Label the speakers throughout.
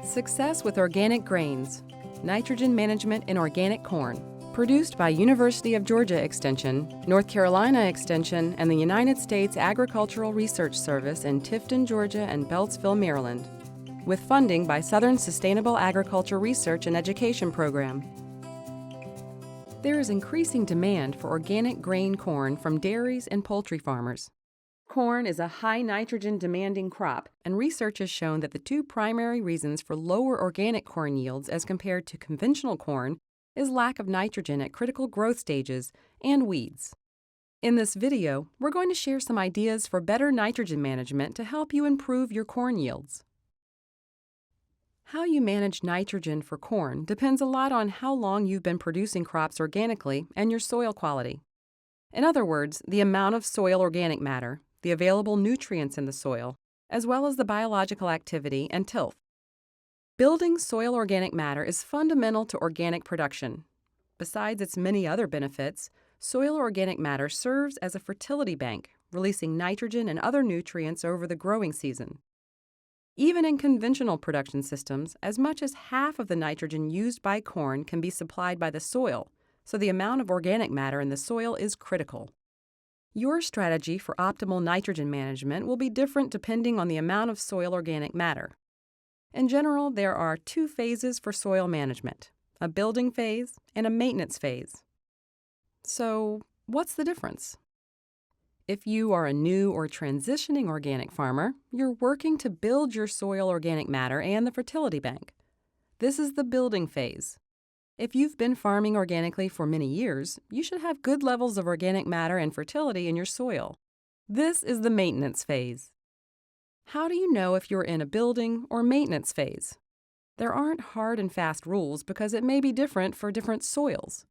Speaker 1: Success with Organic Grains, Nitrogen Management in Organic Corn, produced by University of Georgia Extension, North Carolina Extension, and the United States Agricultural Research Service in Tifton, Georgia and Beltsville, Maryland, with funding by Southern Sustainable Agriculture Research and Education Program. There is increasing demand for organic grain corn from dairies and poultry farmers. Corn is a high nitrogen demanding crop, and research has shown that the two primary reasons for lower organic corn yields as compared to conventional corn is lack of nitrogen at critical growth stages and weeds. In this video, we're going to share some ideas for better nitrogen management to help you improve your corn yields. How you manage nitrogen for corn depends a lot on how long you've been producing crops organically and your soil quality. In other words, the amount of soil organic matter, the available nutrients in the soil, as well as the biological activity and tilth. Building soil organic matter is fundamental to organic production. Besides its many other benefits, soil organic matter serves as a fertility bank, releasing nitrogen and other nutrients over the growing season. Even in conventional production systems, as much as half of the nitrogen used by corn can be supplied by the soil, so the amount of organic matter in the soil is critical. Your strategy for optimal nitrogen management will be different depending on the amount of soil organic matter. In general, there are two phases for soil management, a building phase and a maintenance phase. So, what's the difference? If you are a new or transitioning organic farmer, you're working to build your soil organic matter and the fertility bank. This is the building phase. If you've been farming organically for many years, you should have good levels of organic matter and fertility in your soil. This is the maintenance phase. How do you know if you're in a building or maintenance phase? There aren't hard and fast rules because it may be different for different soils.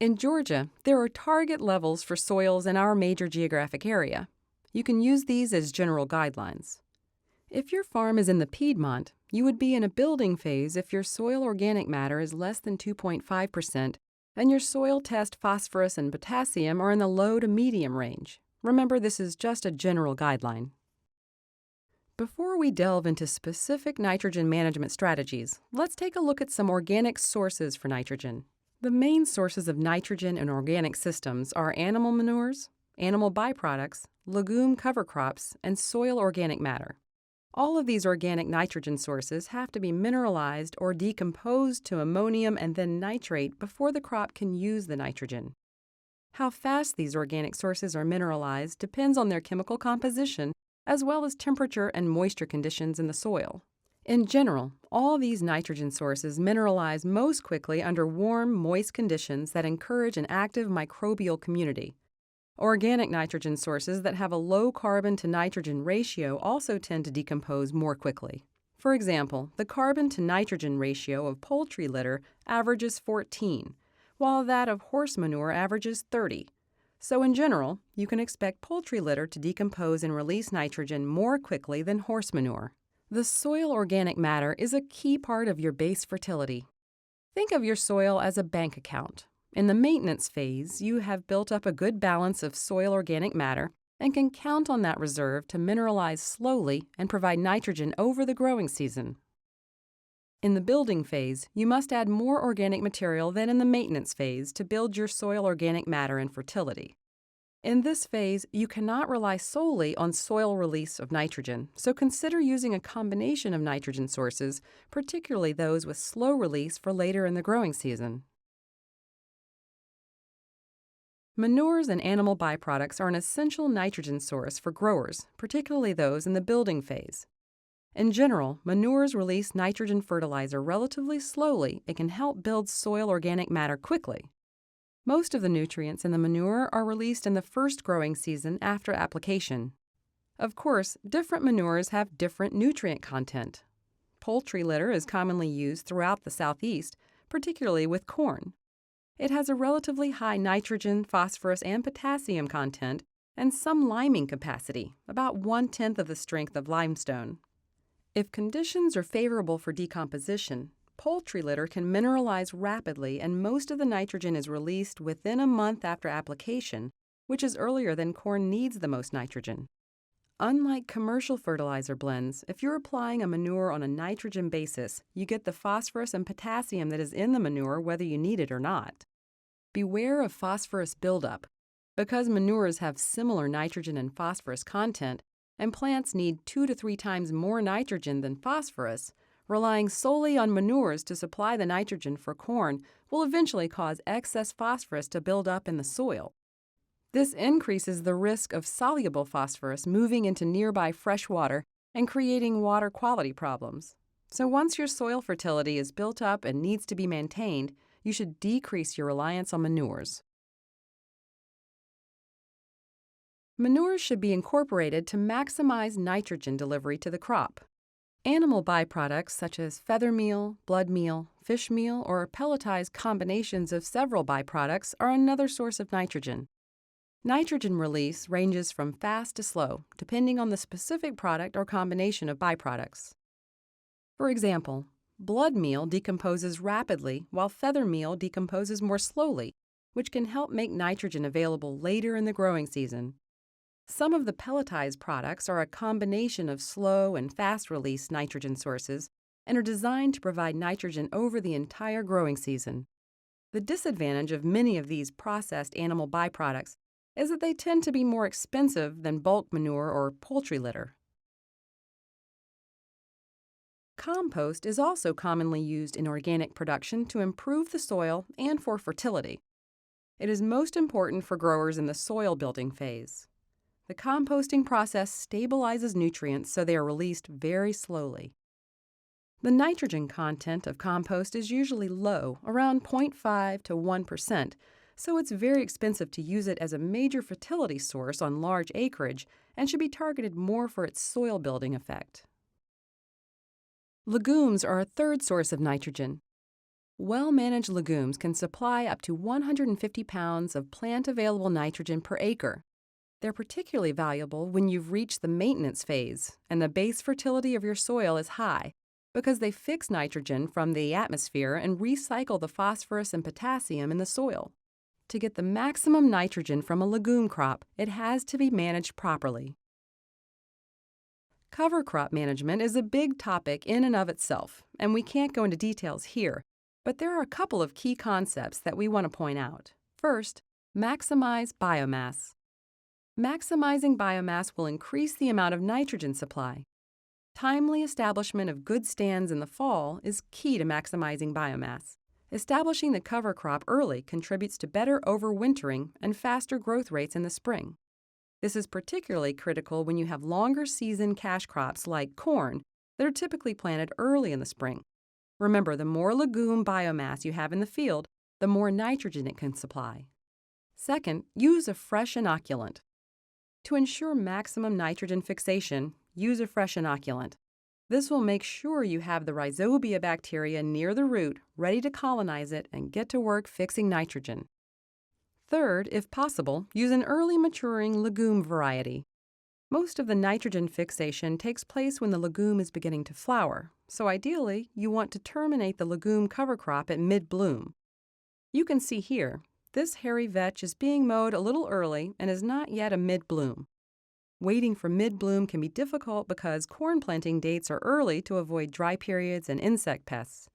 Speaker 1: In Georgia, there are target levels for soils in our major geographic area. You can use these as general guidelines. If your farm is in the Piedmont, you would be in a building phase if your soil organic matter is less than 2.5% and your soil test phosphorus and potassium are in the low to medium range. Remember, this is just a general guideline. Before we delve into specific nitrogen management strategies, let's take a look at some organic sources for nitrogen. The main sources of nitrogen in organic systems are animal manures, animal byproducts, legume cover crops, and soil organic matter. All of these organic nitrogen sources have to be mineralized or decomposed to ammonium and then nitrate before the crop can use the nitrogen. How fast these organic sources are mineralized depends on their chemical composition as well as temperature and moisture conditions in the soil. In general, all these nitrogen sources mineralize most quickly under warm, moist conditions that encourage an active microbial community. Organic nitrogen sources that have a low carbon to nitrogen ratio also tend to decompose more quickly. For example, the carbon to nitrogen ratio of poultry litter averages 14, while that of horse manure averages 30. So in general, you can expect poultry litter to decompose and release nitrogen more quickly than horse manure. The soil organic matter is a key part of your base fertility. Think of your soil as a bank account. In the maintenance phase, you have built up a good balance of soil organic matter and can count on that reserve to mineralize slowly and provide nitrogen over the growing season. In the building phase, you must add more organic material than in the maintenance phase to build your soil organic matter and fertility. In this phase, you cannot rely solely on soil release of nitrogen, so consider using a combination of nitrogen sources, particularly those with slow release for later in the growing season. Manures and animal byproducts are an essential nitrogen source for growers, particularly those in the building phase. In general, manures release nitrogen fertilizer relatively slowly. It can help build soil organic matter quickly. Most of the nutrients in the manure are released in the first growing season after application. Of course, different manures have different nutrient content. Poultry litter is commonly used throughout the Southeast, particularly with corn. It has a relatively high nitrogen, phosphorus, and potassium content and some liming capacity, about 1/10 of the strength of limestone. If conditions are favorable for decomposition, poultry litter can mineralize rapidly and most of the nitrogen is released within a month after application, which is earlier than corn needs the most nitrogen. Unlike commercial fertilizer blends, if you're applying a manure on a nitrogen basis, you get the phosphorus and potassium that is in the manure whether you need it or not. Beware of phosphorus buildup. Because manures have similar nitrogen and phosphorus content, and plants need 2 to 3 times more nitrogen than phosphorus, relying solely on manures to supply the nitrogen for corn will eventually cause excess phosphorus to build up in the soil. This increases the risk of soluble phosphorus moving into nearby fresh water and creating water quality problems. So once your soil fertility is built up and needs to be maintained, you should decrease your reliance on manures. Manures should be incorporated to maximize nitrogen delivery to the crop. Animal byproducts such as feather meal, blood meal, fish meal, or pelletized combinations of several byproducts are another source of nitrogen. Nitrogen release ranges from fast to slow, depending on the specific product or combination of byproducts. For example, blood meal decomposes rapidly while feather meal decomposes more slowly, which can help make nitrogen available later in the growing season. Some of the pelletized products are a combination of slow and fast-release nitrogen sources and are designed to provide nitrogen over the entire growing season. The disadvantage of many of these processed animal byproducts is that they tend to be more expensive than bulk manure or poultry litter. Compost is also commonly used in organic production to improve the soil and for fertility. It is most important for growers in the soil building phase. The composting process stabilizes nutrients so they are released very slowly. The nitrogen content of compost is usually low, around 0.5 to 1%, so it's very expensive to use it as a major fertility source on large acreage and should be targeted more for its soil building effect. Legumes are a third source of nitrogen. Well-managed legumes can supply up to 150 pounds of plant-available nitrogen per acre. They're particularly valuable when you've reached the maintenance phase and the base fertility of your soil is high because they fix nitrogen from the atmosphere and recycle the phosphorus and potassium in the soil. To get the maximum nitrogen from a legume crop, it has to be managed properly. Cover crop management is a big topic in and of itself, and we can't go into details here, but there are a couple of key concepts that we want to point out. First, maximize biomass. Maximizing biomass will increase the amount of nitrogen supply. Timely establishment of good stands in the fall is key to maximizing biomass. Establishing the cover crop early contributes to better overwintering and faster growth rates in the spring. This is particularly critical when you have longer season cash crops like corn that are typically planted early in the spring. Remember, the more legume biomass you have in the field, the more nitrogen it can supply. Second, use a fresh inoculant. To ensure maximum nitrogen fixation, use a fresh inoculant. This will make sure you have the rhizobia bacteria near the root, ready to colonize it and get to work fixing nitrogen. Third, if possible, use an early maturing legume variety. Most of the nitrogen fixation takes place when the legume is beginning to flower, so ideally, you want to terminate the legume cover crop at mid-bloom. You can see here, this hairy vetch is being mowed a little early and is not yet a mid-bloom. Waiting for mid-bloom can be difficult because corn planting dates are early to avoid dry periods and insect pests.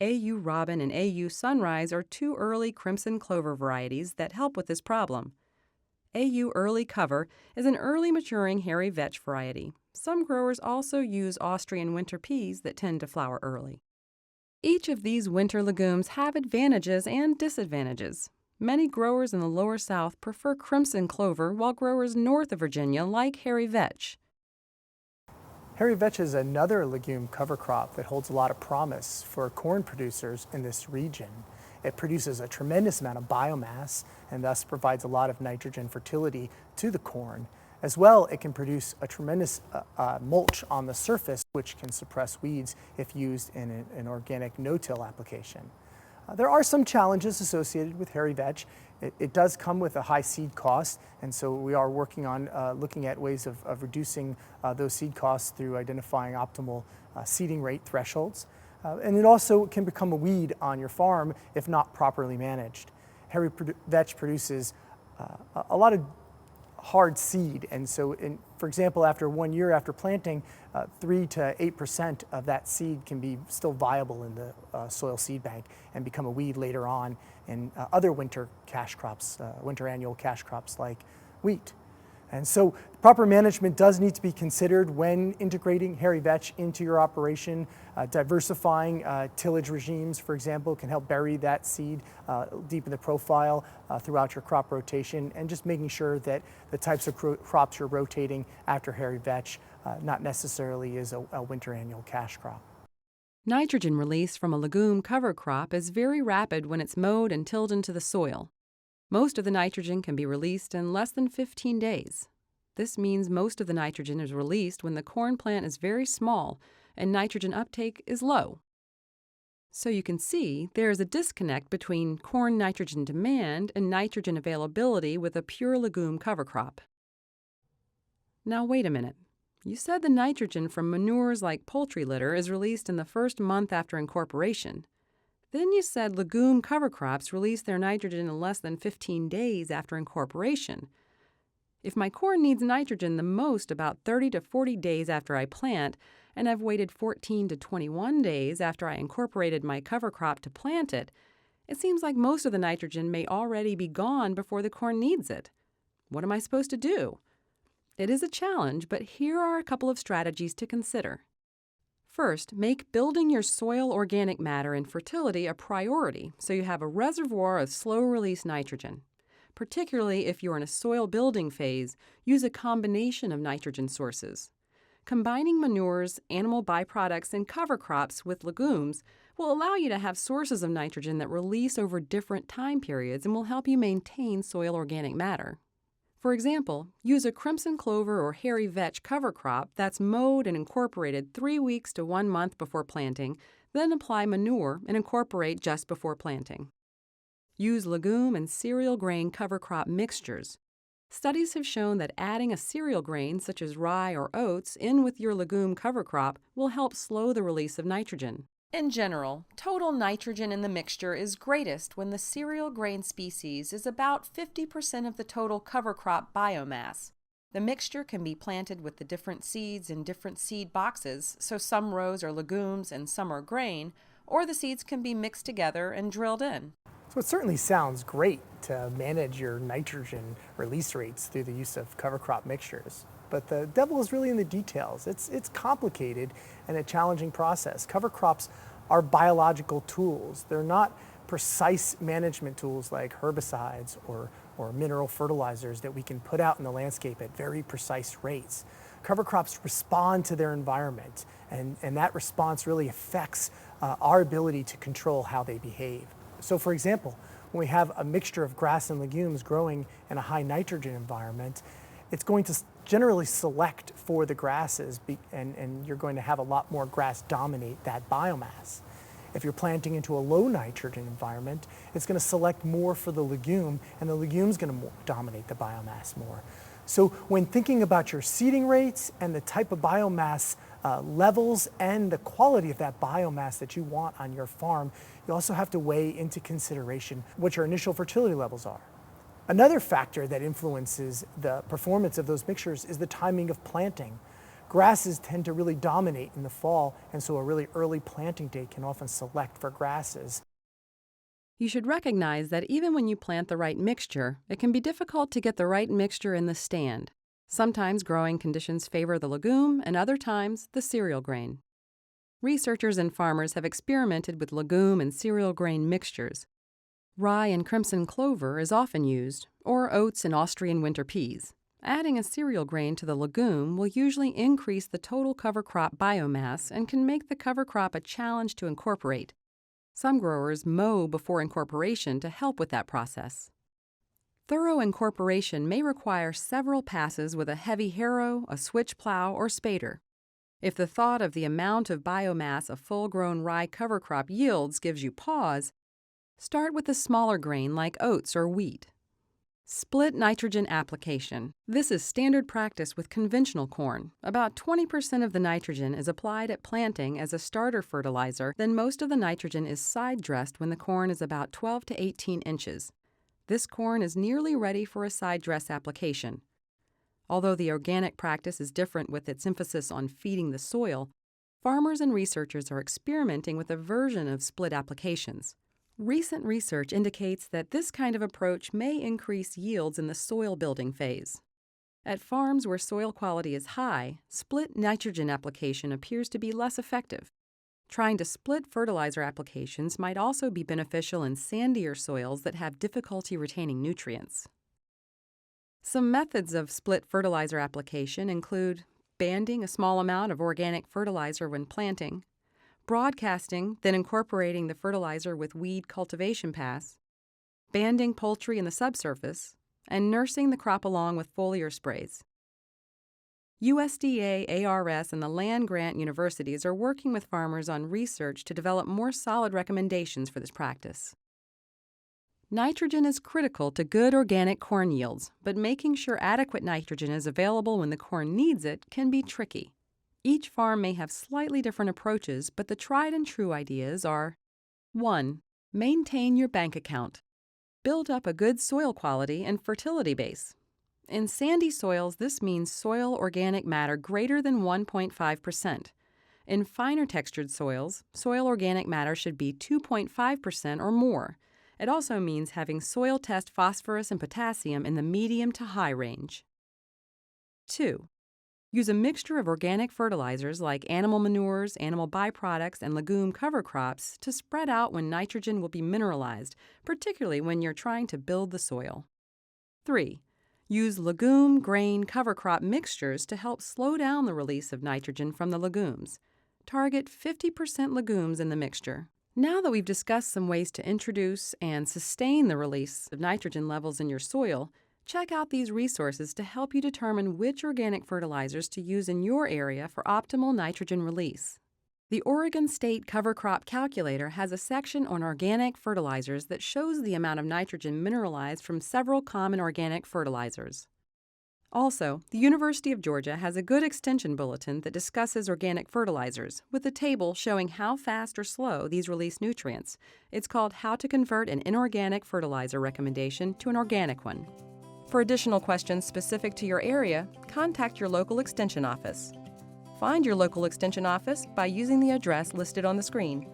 Speaker 1: AU Robin and AU Sunrise are two early crimson clover varieties that help with this problem. AU Early Cover is an early maturing hairy vetch variety. Some growers also use Austrian winter peas that tend to flower early. Each of these winter legumes have advantages and disadvantages. Many growers in the lower South prefer crimson clover, while growers north of Virginia like hairy vetch.
Speaker 2: Hairy vetch is another legume cover crop that holds a lot of promise for corn producers in this region. It produces a tremendous amount of biomass and thus provides a lot of nitrogen fertility to the corn. As well, it can produce a tremendous mulch on the surface, which can suppress weeds if used in an organic no-till application. There are some challenges associated with hairy vetch. It does come with a high seed cost, and so we are working on looking at ways of reducing those seed costs through identifying optimal seeding rate thresholds. And it also can become a weed on your farm if not properly managed. Hairy vetch produces a lot of hard seed, and so, for example, after 1 year after planting, 3 to 8% of that seed can be still viable in the soil seed bank and become a weed later on in other winter cash crops, winter annual cash crops like wheat. And so proper management does need to be considered when integrating hairy vetch into your operation. Diversifying tillage regimes, for example, can help bury that seed deep in the profile throughout your crop rotation, and just making sure that the types of crops you're rotating after hairy vetch not necessarily is a winter annual cash crop.
Speaker 1: Nitrogen release from a legume cover crop is very rapid when it's mowed and tilled into the soil. Most of the nitrogen can be released in less than 15 days. This means most of the nitrogen is released when the corn plant is very small and nitrogen uptake is low. So you can see there is a disconnect between corn nitrogen demand and nitrogen availability with a pure legume cover crop. Now wait a minute. You said the nitrogen from manures like poultry litter is released in the first month after incorporation. Then you said legume cover crops release their nitrogen in less than 15 days after incorporation. If my corn needs nitrogen the most about 30 to 40 days after I plant, and I've waited 14 to 21 days after I incorporated my cover crop to plant it, it seems like most of the nitrogen may already be gone before the corn needs it. What am I supposed to do? It is a challenge, but here are a couple of strategies to consider. First, make building your soil organic matter and fertility a priority so you have a reservoir of slow-release nitrogen. Particularly if you're in a soil building phase, use a combination of nitrogen sources. Combining manures, animal byproducts, and cover crops with legumes will allow you to have sources of nitrogen that release over different time periods and will help you maintain soil organic matter. For example, use a crimson clover or hairy vetch cover crop that's mowed and incorporated 3 weeks to 1 month before planting, then apply manure and incorporate just before planting. Use legume and cereal grain cover crop mixtures. Studies have shown that adding a cereal grain such as rye or oats in with your legume cover crop will help slow the release of nitrogen. In general, total nitrogen in the mixture is greatest when the cereal grain species is about 50% of the total cover crop biomass. The mixture can be planted with the different seeds in different seed boxes, so some rows are legumes and some are grain, or the seeds can be mixed together and drilled in.
Speaker 2: So it certainly sounds great to manage your nitrogen release rates through the use of cover crop mixtures. But the devil is really in the details. It's complicated and a challenging process. Cover crops are biological tools. They're not precise management tools like herbicides or mineral fertilizers that we can put out in the landscape at very precise rates. Cover crops respond to their environment, and that response really affects our ability to control how they behave. So for example, when we have a mixture of grass and legumes growing in a high nitrogen environment, it's going to generally select for the grasses, and you're going to have a lot more grass dominate that biomass. If you're planting into a low nitrogen environment, it's going to select more for the legume, and the legume's going to dominate the biomass more. So when thinking about your seeding rates and the type of biomass levels and the quality of that biomass that you want on your farm, you also have to weigh into consideration what your initial fertility levels are. Another factor that influences the performance of those mixtures is the timing of planting. Grasses tend to really dominate in the fall, and so a really early planting date can often select for grasses.
Speaker 1: You should recognize that even when you plant the right mixture, it can be difficult to get the right mixture in the stand. Sometimes growing conditions favor the legume, and other times the cereal grain. Researchers and farmers have experimented with legume and cereal grain mixtures. Rye and crimson clover is often used, or oats and Austrian winter peas. Adding a cereal grain to the legume will usually increase the total cover crop biomass and can make the cover crop a challenge to incorporate. Some growers mow before incorporation to help with that process. Thorough incorporation may require several passes with a heavy harrow, a switch plow, or spader. If the thought of the amount of biomass a full-grown rye cover crop yields gives you pause, start with a smaller grain like oats or wheat. Split nitrogen application. This is standard practice with conventional corn. About 20% of the nitrogen is applied at planting as a starter fertilizer, then most of the nitrogen is side-dressed when the corn is about 12 to 18 inches. This corn is nearly ready for a side dress application. Although the organic practice is different with its emphasis on feeding the soil, farmers and researchers are experimenting with a version of split applications. Recent research indicates that this kind of approach may increase yields in the soil building phase. At farms where soil quality is high, split nitrogen application appears to be less effective. Trying to split fertilizer applications might also be beneficial in sandier soils that have difficulty retaining nutrients. Some methods of split fertilizer application include banding a small amount of organic fertilizer when planting, broadcasting, then incorporating the fertilizer with weed cultivation paths, banding poultry in the subsurface, and nursing the crop along with foliar sprays. USDA, ARS, and the land-grant universities are working with farmers on research to develop more solid recommendations for this practice. Nitrogen is critical to good organic corn yields, but making sure adequate nitrogen is available when the corn needs it can be tricky. Each farm may have slightly different approaches, but the tried and true ideas are: 1. Maintain your bank account. Build up a good soil quality and fertility base. In sandy soils, this means soil organic matter greater than 1.5%. In finer textured soils, soil organic matter should be 2.5% or more. It also means having soil test phosphorus and potassium in the medium to high range. 2. Use a mixture of organic fertilizers like animal manures, animal byproducts, and legume cover crops to spread out when nitrogen will be mineralized, particularly when you're trying to build the soil. 3. Use legume grain cover crop mixtures to help slow down the release of nitrogen from the legumes. Target 50% legumes in the mixture. Now that we've discussed some ways to introduce and sustain the release of nitrogen levels in your soil, check out these resources to help you determine which organic fertilizers to use in your area for optimal nitrogen release. The Oregon State Cover Crop Calculator has a section on organic fertilizers that shows the amount of nitrogen mineralized from several common organic fertilizers. Also, the University of Georgia has a good extension bulletin that discusses organic fertilizers, with a table showing how fast or slow these release nutrients. It's called How to Convert an Inorganic Fertilizer Recommendation to an Organic One. For additional questions specific to your area, contact your local extension office. Find your local extension office by using the address listed on the screen.